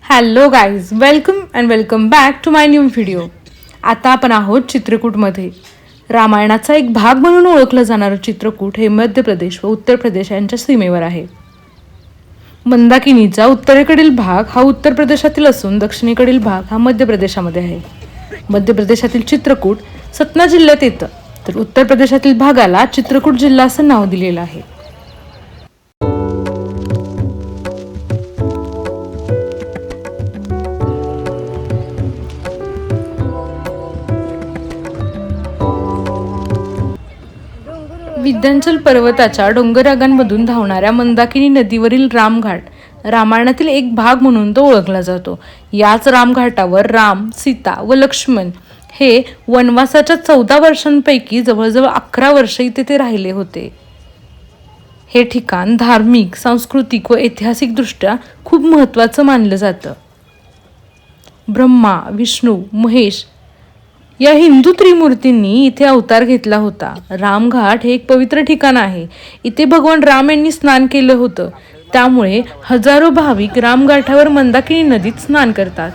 Hello guys, welcome and welcome back to my new video. आता आपण आहोत चित्रकूटमध्ये. रामायणाचा एक भाग म्हणून ओळखलं जाणारं चित्रकूट हे मध्य प्रदेश व उत्तर प्रदेश यांच्या सीमेवर आहे. मंदाकिनीचा उत्तरेकडील भाग हा उत्तर प्रदेशातील असून दक्षिणेकडील भाग हा मध्य प्रदेशामध्ये आहे. मध्य प्रदेशातील चित्रकूट सतना जिल्ह्यात येतं, तर उत्तर प्रदेशातील भागाला चित्रकूट जिल्हा असं नाव दिलेलं आहे. विंध्याचल पर्वताच्या डोंगररांगांमधून धावणाऱ्या मंदाकिनी नदीवरील रामघाट रामायणातील एक भाग म्हणून तो ओळखला जातो. याच रामघाटावर राम, सीता व लक्ष्मण हे वनवासाच्या 14 वर्षांपैकी जवळजवळ 11 वर्षे इथे ते राहिले होते. हे ठिकाण धार्मिक, सांस्कृतिक व ऐतिहासिकदृष्ट्या खूप महत्त्वाचं मानलं जातं. ब्रह्मा, विष्णू, महेश या हिंदू त्रिमूर्तींनी इथे अवतार घेतला होता. रामघाट हे एक पवित्र ठिकाण आहे. इथे भगवान राम यांनी स्नान केलं होतं, त्यामुळे हजारो भाविक रामघाटावर मंदाकिनी नदीत स्नान करतात.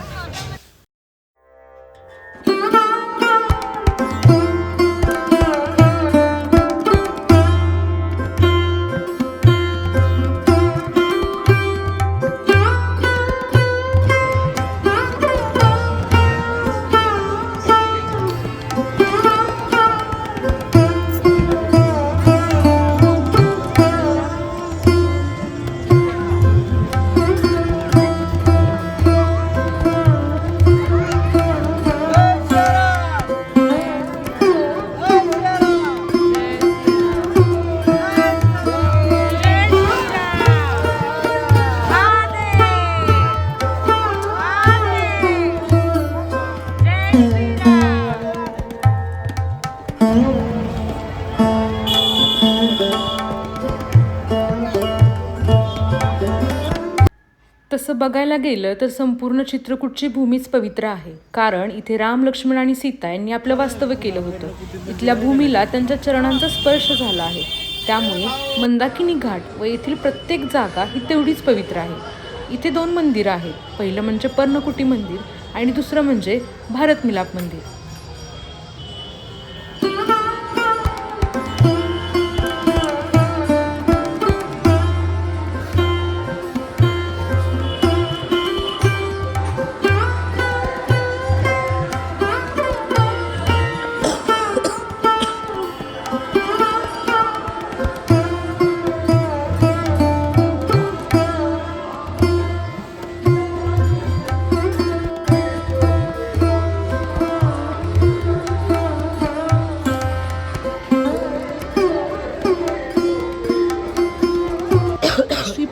तसं बघायला गेलं तर संपूर्ण चित्रकूटची भूमीच पवित्र आहे, कारण इथे राम, लक्ष्मण आणि सीता यांनी आपलं वास्तव्य केलं होतं. इथल्या भूमीला त्यांच्या चरणांचा स्पर्श झाला आहे, त्यामुळे मंदाकिनी घाट व येथील प्रत्येक जागा ही तेवढीच पवित्र आहे. इथे 2 मंदिरं आहेत. पहिलं म्हणजे पर्णकुटी मंदिर आणि दुसरं म्हणजे भारत मिलाप मंदिर.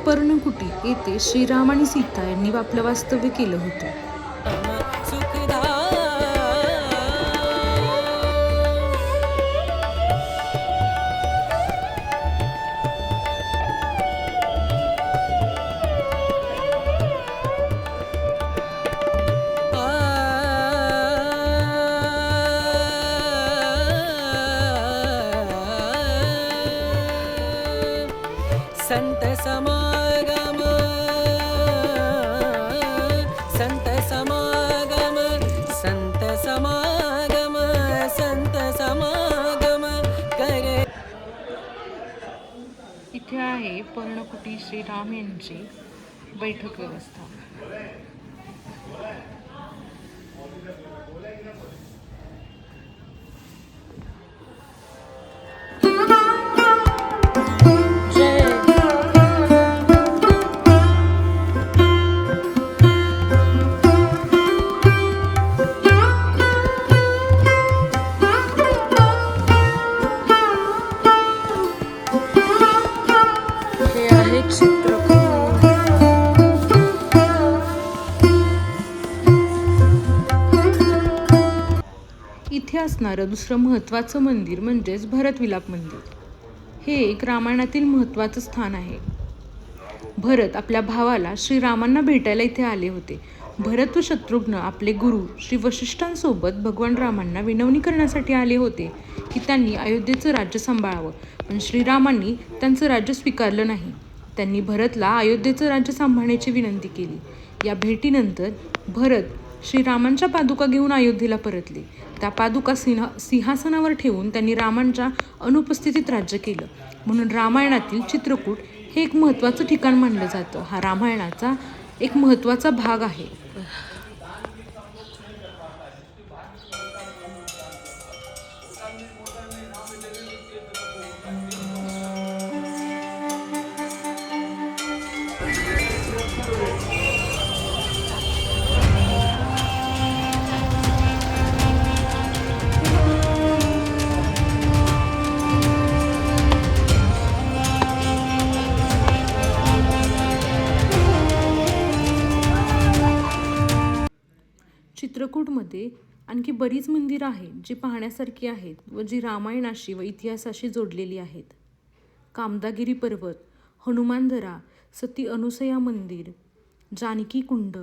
पर्णकुटी येथे श्रीराम आणि सीता यांनी आपलं वास्तव्य केलं होतं. संत समागम, संत समागम, संत समागम, संत समागम करे. इथे आहे पर्णकुटी श्रीराम यांची बैठक व्यवस्था. इथे असणारं दुसरं महत्त्वाचं मंदिर म्हणजेच भरत विलाप मंदिर. हे एक रामायणातील महत्त्वाचं स्थान आहे. भरत आपल्या भावाला श्रीरामांना भेटायला इथे आले होते. भरत व शत्रुघ्न आपले गुरु श्री वशिष्ठांसोबत भगवान रामांना विनवणी करण्यासाठी आले होते की त्यांनी अयोध्येचं राज्य सांभाळावं, पण श्रीरामांनी त्यांचं राज्य स्वीकारलं नाही. त्यांनी भरतला अयोध्येचं राज्य सांभाळण्याची विनंती केली. या भेटीनंतर भरत श्रीरामांच्या पादुका घेऊन अयोध्येला परतले. त्या पादुका सिंहासनावर ठेवून त्यांनी रामांच्या अनुपस्थितीत राज्य केलं. म्हणून रामायणातील चित्रकूट हे एक महत्त्वाचं ठिकाण मानलं जातं. हा रामायणाचा एक महत्त्वाचा भाग आहे. चित्रकूटमध्ये आणखी बरीच मंदिरं आहेत जी पाहण्यासारखी आहेत व जी रामायणाशी व इतिहासाशी जोडलेली आहेत. कामदागिरी पर्वत, हनुमानधरा, सती अनुसया मंदिर, जानकी कुंड,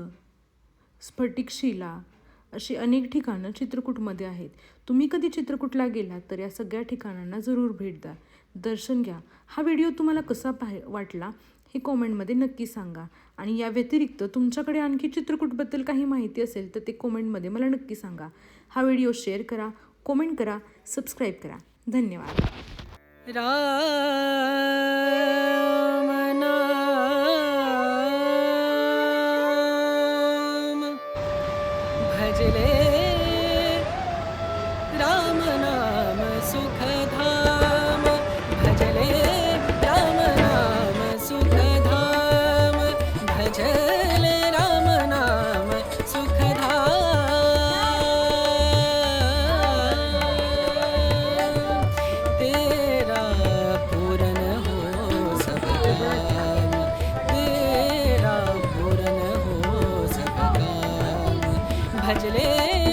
स्फटिकशिला अशी अनेक ठिकाणं चित्रकूटमध्ये आहेत. तुम्ही कधी चित्रकूटला गेलात तर या सगळ्या ठिकाणांना जरूर भेट द्या, दर्शन घ्या. हा व्हिडिओ तुम्हाला कसा वाटला हे कॉमेंटमध्ये नक्की सांगा. आणि या व्यतिरिक्त तुमच्याकडे आणखी चित्रकूटबद्दल काही माहिती असेल तर ते कॉमेंटमध्ये मला नक्की सांगा. हा व्हिडिओ शेअर करा, कॉमेंट करा, सबस्क्राईब करा. धन्यवाद. राम नाम भजले, राम नाम सुखधाम भजले, राम नाम सुखधाम भजले, राम नाम सुखधाम. तेरा पूरन हो सब काम, तेरा पूरन हो सब काम भजले.